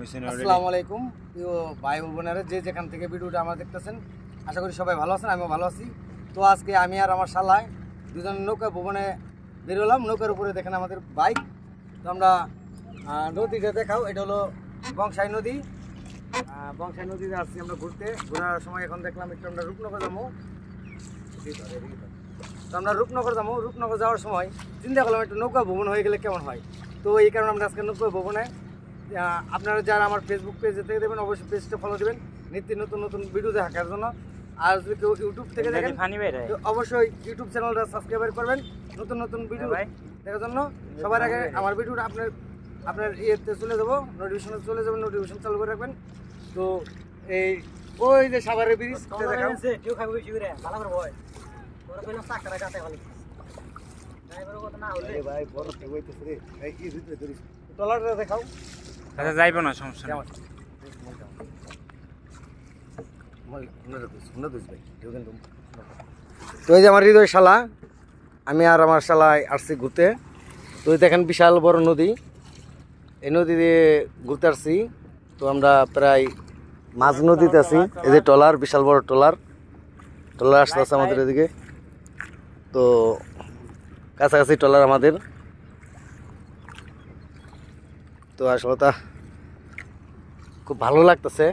আসসালামু আলাইকুম প্রিয় ভাই ও বোনেরা, যে যেখান থেকে ভিডিওটা আমরা দেখতেছেন, আশা করি সবাই ভালো আছেন, আমিও ভালো আছি। তো আজকে আমি আর আমার শালায় দুজন নৌকা ভবনে বেরোলাম। নৌকার উপরে দেখেন আমাদের বাইক। তো আমরা নদীটা দেখাও, এটা হলো বংশাই নদী। বংশাই নদীতে আসছি আমরা ঘুরতে। ঘোরার সময় এখন দেখলাম একটু আমরা রূপনগর যাবো। তো আমরা রূপনগর যাবো। রূপনগর যাওয়ার সময় চিন্তা করলাম একটু নৌকা ভবন হয়ে গেলে কেমন হয়। তো এই কারণে আমরা আজকে নৌকা ভবনে, আপনারা যারা আমার ফেসবুক পেজে থেকে দেবেন অবশ্যই পেজটা ফলো দেবেন নিত্য নতুন নতুন ভিডিও দেখার জন্য। আর যদি কেউ ইউটিউব থেকে দেখেন অবশ্যই ইউটিউব চ্যানেলটা সাবস্ক্রাইব করবেন নতুন নতুন ভিডিও দেখার জন্য। সবার আগে আমার ভিডিওটা আপনার ইয়েতে চলে যাবো, নোটিফিকেশনে চলে যাবেন, নোটিফিকেশন চালু করে রাখবেন। তো এই ওই যে সাভারের ব্রিজ ট্রলারটা দেখাও। আচ্ছা যাইব না, সমস্যা নেই। তো এই যে আমার হৃদয় শালা, আমি আর আমার শালায় আসছি ঘুরতে। তো দেখেন বিশাল বড় নদী, এই নদী দিয়ে ঘুরতে আসছি। তো আমরা প্রায় মাঝ নদীতে আছি। এই যে ট্রলার, বিশাল বড় ট্রলার আসতে আছে আমাদের এদিকে। তো কাছাকাছি ট্রলার আমাদের। তো আসলে তা খুব ভালো লাগতেছে।